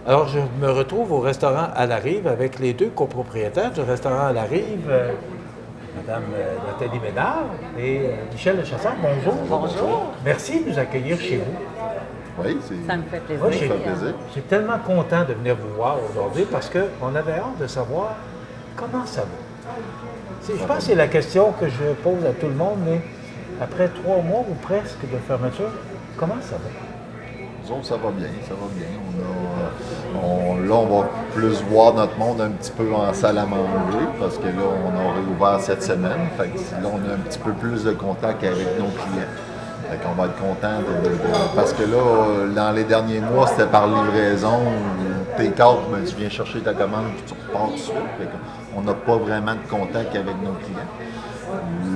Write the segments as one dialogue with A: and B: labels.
A: Alors, je me retrouve au restaurant à la Rive avec les deux copropriétaires du restaurant à la Rive, Madame Nathalie Ménard et Michel Lechasseur. Bonjour.
B: Bonjour.
A: Merci de nous accueillir chez vous.
C: Oui,
B: Ça me fait plaisir.
A: Moi,
C: ça fait plaisir.
A: je suis tellement content de venir vous voir aujourd'hui parce qu'on avait hâte de savoir comment ça va. Je pense que c'est la question que je pose à tout le monde, mais après 3 mois ou presque de fermeture, comment ça va?
C: Nous autres, ça va bien, ça va bien. Là, on va plus voir notre monde un petit peu en salle à manger parce que là, on a réouvert cette semaine. Fait que là, on a un petit peu plus de contact avec nos clients. Fait qu'on va être content parce que là, dans les derniers mois, c'était par livraison. Take-out, ben, tu viens chercher ta commande puis tu repars tout de suite. Fait qu'on n'a pas vraiment de contact avec nos clients.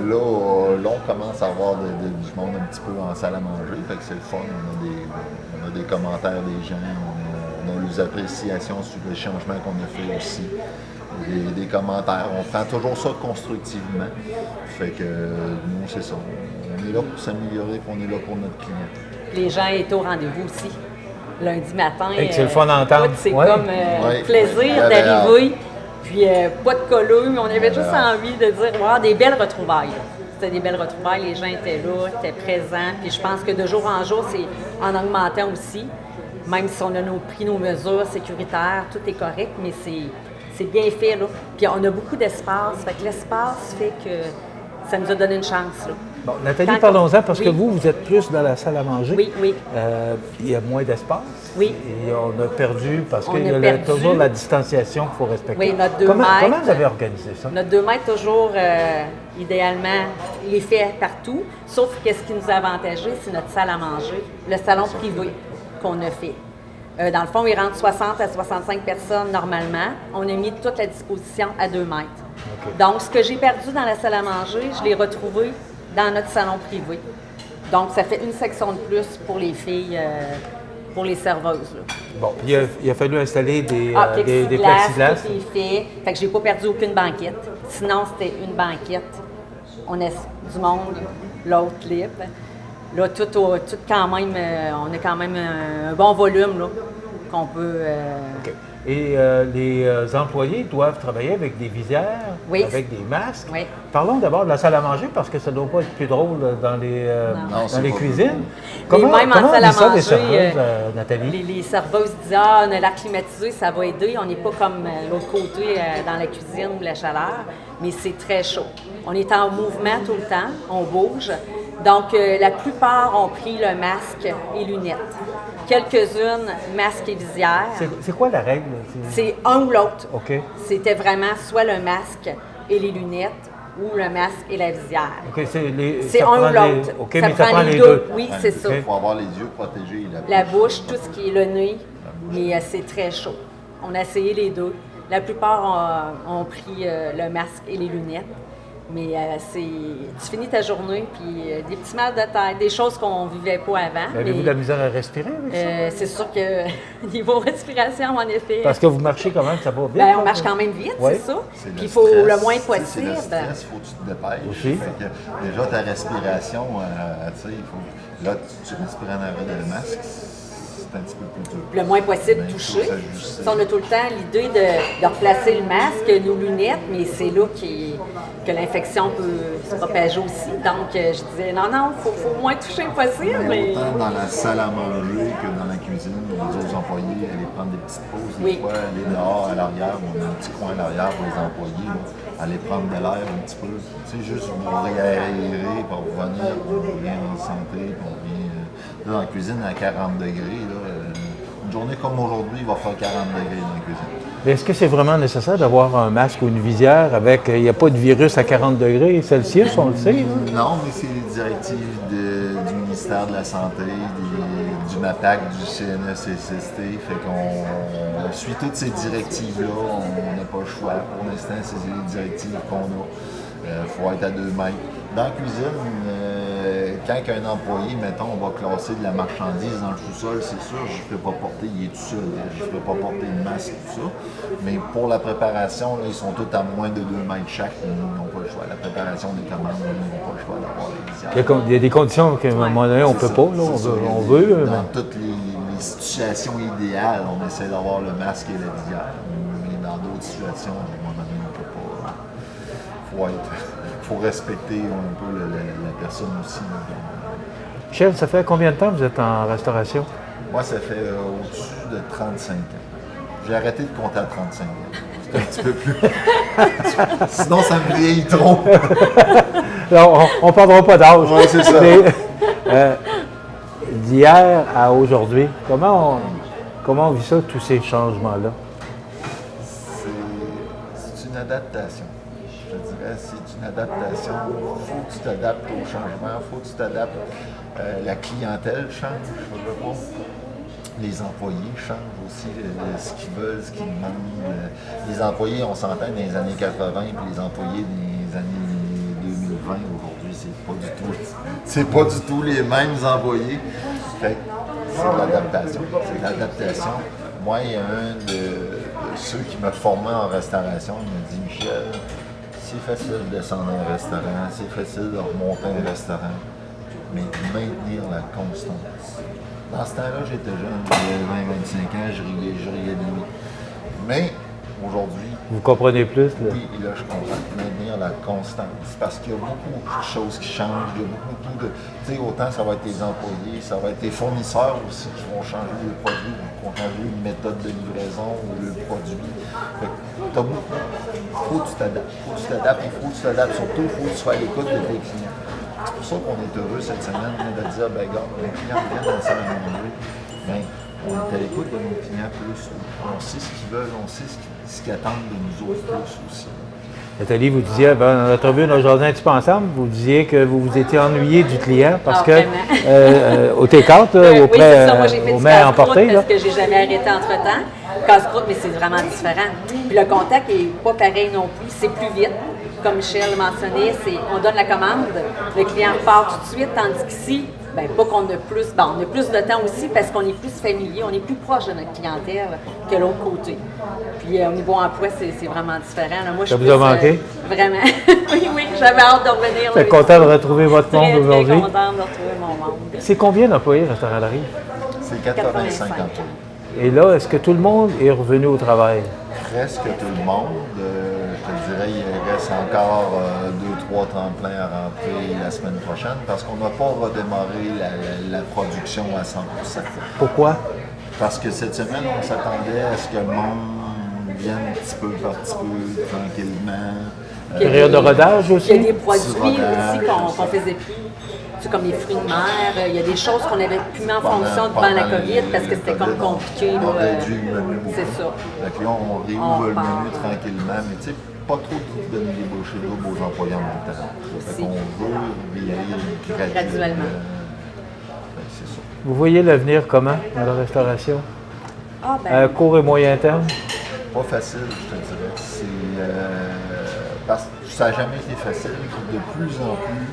C: Là, on commence à avoir du monde un petit peu en salle à manger. Fait que c'est le fun. On a des commentaires des gens. On a des appréciations sur les changements qu'on a fait aussi. Des commentaires. On prend toujours ça constructivement. Fait que nous, c'est ça. On est là pour s'améliorer et on est là pour notre client.
B: Les gens étaient au rendez-vous aussi. Lundi matin.
A: Hey, c'est le fun d'entendre.
B: C'est
A: Ouais.
B: comme plaisir d'arriver. Puis pas de colleux, mais on avait juste envie de dire des belles retrouvailles. C'était des belles retrouvailles, les gens étaient là, étaient présents. Puis je pense que de jour en jour, c'est en augmentant aussi. Même si on a pris nos mesures sécuritaires, tout est correct, mais c'est bien fait, là. Puis on a beaucoup d'espace. Fait que l'espace fait que ça nous a donné une chance, là.
A: Bon, Nathalie, parlons-en parce que vous êtes plus dans la salle à manger.
B: Oui, oui.
A: Il y a moins d'espace.
B: Oui.
A: Et on a perdu parce
B: On
A: qu'il y
B: a
A: a
B: perdu.
A: toujours la distanciation qu'il faut respecter.
B: Oui, notre 2
A: comment
B: mètres.
A: vous avez organisé ça?
B: Notre 2 mètres, toujours, idéalement, il est fait partout. Sauf que ce qui nous a avantagé, c'est notre salle à manger, le salon privé qu'on a fait. Dans le fond, il rentre 60 à 65 personnes normalement. On a mis toute la disposition à 2 mètres.
A: Okay.
B: Donc, ce que j'ai perdu dans la salle à manger, je l'ai retrouvé dans notre salon privé. Donc, ça fait une section de plus pour les filles, pour les serveuses, là.
A: Bon, il a fallu installer des
B: plexiglas,
A: plexiglas.
B: tout est fait. Fait que j'ai pas perdu aucune banquette. Sinon, c'était une banquette. On a du monde, l'autre libre. Là, tout quand même, on a quand même un bon volume, là, qu'on peut...
A: OK. Et les employés doivent travailler avec des visières,
B: Oui.
A: avec des masques.
B: Oui.
A: Parlons d'abord de la salle à manger parce que ça ne doit pas être plus drôle dans les
C: pas
A: cuisines.
B: Même en salle à
A: ça, les
B: manger,
A: serveuses, Nathalie?
B: les serveuses disent on a l'air climatisé, ça va aider. On n'est pas comme l'autre côté dans la cuisine ou la chaleur, mais c'est très chaud. On est en mouvement tout le temps, on bouge. Donc, la plupart ont pris le masque et lunettes. Quelques-unes, masque et visière.
A: C'est quoi la règle?
B: C'est un ou l'autre.
A: OK.
B: C'était vraiment soit le masque et les lunettes ou le masque et la visière.
A: OK,
B: C'est un ou l'autre.
A: OK, mais ça prend les deux.
B: Oui, c'est ça.
C: Il faut avoir les yeux protégés.
B: La bouche, tout ce qui est le nez, mais c'est très chaud. On a essayé les deux. La plupart ont pris le masque et les lunettes. Mais tu finis ta journée, puis des petits mal de tête, des choses qu'on ne vivait pas avant.
A: Avez-vous de la misère à respirer avec ça?
B: C'est sûr que niveau respiration, en effet.
A: Parce que vous marchez quand même, ça va vite.
B: Ben, on marche quand même vite,
A: Oui.
B: c'est ça.
C: C'est
B: Puis
C: le
B: il faut
C: stress.
B: le moins
C: C'est
B: possible.
C: le stress, il faut que tu te dépêches.
A: Aussi.
C: Fait que déjà, ta respiration, tu sais, là, tu respires en arrêt de masque, c'est un petit peu plus dur.
B: Le moins possible
C: Mais il faut
B: touché.
C: s'ajuster.
B: Ça, on a tout le temps l'idée de replacer le masque, nos lunettes, mais c'est là que l'infection peut se propager aussi. Donc, je disais, non, il faut le moins toucher possible. Mais...
C: Autant dans la salle à manger que dans la cuisine, les autres employés allaient prendre des petites pauses. Des
B: Oui.
C: fois, aller dehors, à l'arrière, on a un petit coin à l'arrière pour les employés, là, aller prendre de l'air un petit peu. Tu sais, juste pour réaérer, pour revenir, on revient en santé, puis on revient... là, dans la cuisine, à 40 degrés, là, une journée comme aujourd'hui, il va faire 40 degrés dans la cuisine.
A: Mais est-ce que c'est vraiment nécessaire d'avoir un masque ou une visière avec... Il n'y a pas de virus à 40 degrés Celsius, on le sait, là?
C: Non, mais c'est les directives du ministère de la Santé, du MAPAC, du CNESST. Fait qu'on suit toutes ces directives-là. On n'a pas le choix. Pour l'instant, c'est les directives qu'on a. Il faut être à 2 mètres. Dans la cuisine, quand un employé, mettons, on va classer de la marchandise dans le sous-sol, c'est sûr, je ne peux pas porter, il est tout seul, je ne peux pas porter de masque et tout ça. Mais pour la préparation, là, ils sont tous à moins de 2 mètres chaque, ils n'ont pas le choix. La préparation des commandes, ils n'ont pas le choix d'avoir les visières.
A: Il y a des conditions qu'à un moment donné, on ne peut pas, là, on veut.
C: Dans tous les les situations idéales, on essaie d'avoir le masque et la visière. Mais dans d'autres situations, à un moment donné, on ne peut pas. Faut respecter un peu la personne aussi.
A: Chef, ça fait combien de temps que vous êtes en restauration?
C: Moi, ça fait au-dessus de 35 ans. J'ai arrêté de compter à 35 ans. C'est un petit peu plus. Sinon, ça me vieillit trop.
A: Alors, on ne parlera pas d'âge.
C: Oui, c'est ça.
A: Mais, d'hier à aujourd'hui, comment on vit ça, tous ces changements-là?
C: C'est une adaptation. Je dirais, c'est une adaptation. Il faut que tu t'adaptes au changement, il faut que tu t'adaptes. La clientèle change, je ne veux pas. Les employés changent aussi, ce qu'ils veulent, ce qu'ils demandent. Les employés, on s'entend dans les années 80, puis les employés des années 2020, aujourd'hui, c'est pas du tout les mêmes employés. Fait que c'est de l'adaptation. C'est de l'adaptation. Moi, il y a un de ceux qui m'a formé en restauration, il m'a dit, Michel, c'est facile de descendre un restaurant, c'est facile de remonter un restaurant, mais maintenir la constance. Dans ce temps-là, j'étais jeune, j'avais 20-25 ans, je riais de lui. Mais aujourd'hui,
A: vous comprenez plus? Là.
C: Oui, et là, je comprends. Maintenir la constance. Parce qu'il y a beaucoup de choses qui changent. Il y a beaucoup de. Tu sais, autant ça va être tes employés, ça va être tes fournisseurs aussi qui vont changer le produit, qui vont changer une méthode de livraison ou le produit. Fait que t'as beaucoup. Il faut que tu t'adaptes. Il faut que tu t'adaptes. Il faut que tu t'adaptes. Surtout, il faut que tu sois à l'écoute de tes clients. C'est pour ça qu'on est heureux cette semaine de dire, ben gars, nos clients viennent dans la salle à manger. Ben, on est à l'écoute de nos clients plus. On sait ce qu'ils veulent, on sait ce qu'ils attendent de nous autres plus aussi.
A: Nathalie, vous disiez, dans notre entrevue, aujourd'hui un petit peu ensemble, vous disiez que vous vous étiez ennuyé du client parce que au take-out, au mets emporté.
B: Parce que j'ai jamais arrêté entre-temps. Casse-croûte, mais c'est vraiment différent. Puis le contact n'est pas pareil non plus, c'est plus vite. Comme Michel mentionnait, on donne la commande, le client repart tout de suite, tandis qu'ici, ben, pas qu'on a plus, on a plus de temps aussi parce qu'on est plus familier, on est plus proche de notre clientèle que l'autre côté. Puis au niveau emploi, c'est vraiment différent. Là, moi,
A: ça vous a manqué?
B: Vraiment. Oui, j'avais hâte de revenir.
A: Vous êtes content de retrouver votre monde aujourd'hui?
B: Très content de retrouver mon monde.
A: C'est combien d'employés Restaurant La Rive?
C: C'est 85 employés.
A: Et là, est-ce que tout le monde est revenu au travail?
C: Presque tout le monde. Je te dirais, il reste encore 2-3 temps pleins à rentrer la semaine prochaine parce qu'on n'a pas redémarré la production à 100%.
A: Pourquoi?
C: Parce que cette semaine, on s'attendait à ce que le monde vienne un petit peu par petit peu, tranquillement.
A: Période de rodage aussi?
B: Il y a des produits aussi qu'on faisait plus. C'est comme les fruits de mer, il y a des choses qu'on avait pu mettre en fonction devant la COVID parce que c'était comme compliqué.
C: On réduit le menu.
B: C'est ça.
C: Donc là, on réouvre le menu tranquillement, mais tu sais, pas trop donner des bouchées doubles aux employés en même temps. Fait qu'on veut y aller graduellement. C'est ça.
A: Vous voyez l'avenir comment dans la restauration? À court et moyen terme?
C: Pas facile, je te dirais. Parce que ça n'a jamais été facile. De plus en plus,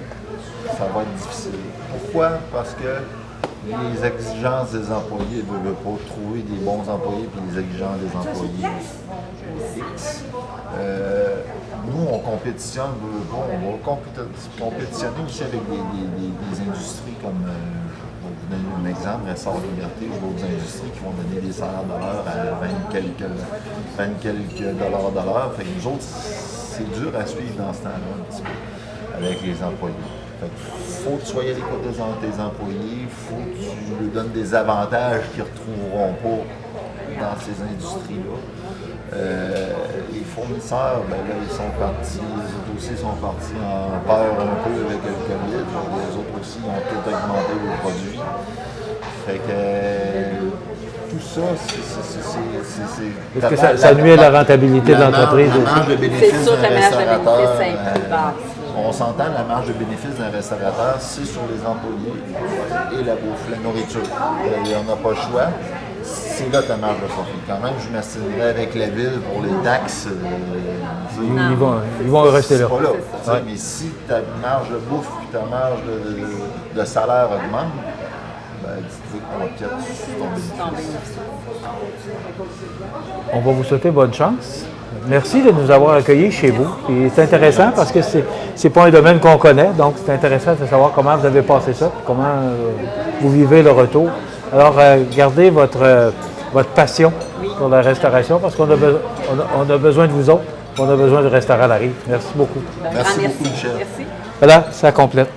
C: ça va être difficile. Pourquoi? Parce que les exigences des employés ne veulent pas trouver des bons employés puis les exigences des employés X. Nous, on compétitionne, on va compétitionner aussi avec des industries comme, je vais vous donner un exemple, Restaurant Liberté ou d'autres industries qui vont donner des salaires de l'heure à 20 quelques dollars de l'heure. Fait que nous autres, c'est dur à suivre dans ce temps-là un petit peu avec les employés. Il faut que tu sois à l'écoute de tes employés, il faut que tu leur donnes des avantages qu'ils ne retrouveront pas dans ces industries-là. Les fournisseurs, ben là, ils sont partis, les autres aussi sont partis en peur un peu avec le COVID. Les autres aussi ont tout augmenté leurs produits. Fait que tout ça, c'est...
A: Est-ce que ça nuit à la rentabilité de l'entreprise?
C: La marge de bénéfice
B: c'est sûr que la marge de bénéfice est plus basse.
C: On s'entend, la marge de bénéfice d'un restaurateur, c'est sur les employés et la bouffe, la nourriture. Il n'y en a pas le choix. C'est là ta marge de profit. Quand même, je m'assinerais avec la ville pour les taxes.
A: Ils vont rester là.
C: Pas là. Ouais. Mais si ta marge de bouffe et ta marge de salaire augmente, ben, dites-vous qu'on va peut-être sur ton bénéfice.
A: On va vous souhaiter bonne chance. Merci de nous avoir accueillis chez vous. Et c'est intéressant parce que c'est pas un domaine qu'on connaît, donc c'est intéressant de savoir comment vous avez passé ça, comment vous vivez le retour. Alors, gardez votre passion pour la restauration parce qu'on on a besoin de vous autres. On a besoin du restaurant La Rive. Merci beaucoup.
C: Merci beaucoup, Michel.
B: Merci.
A: Voilà, ça complète.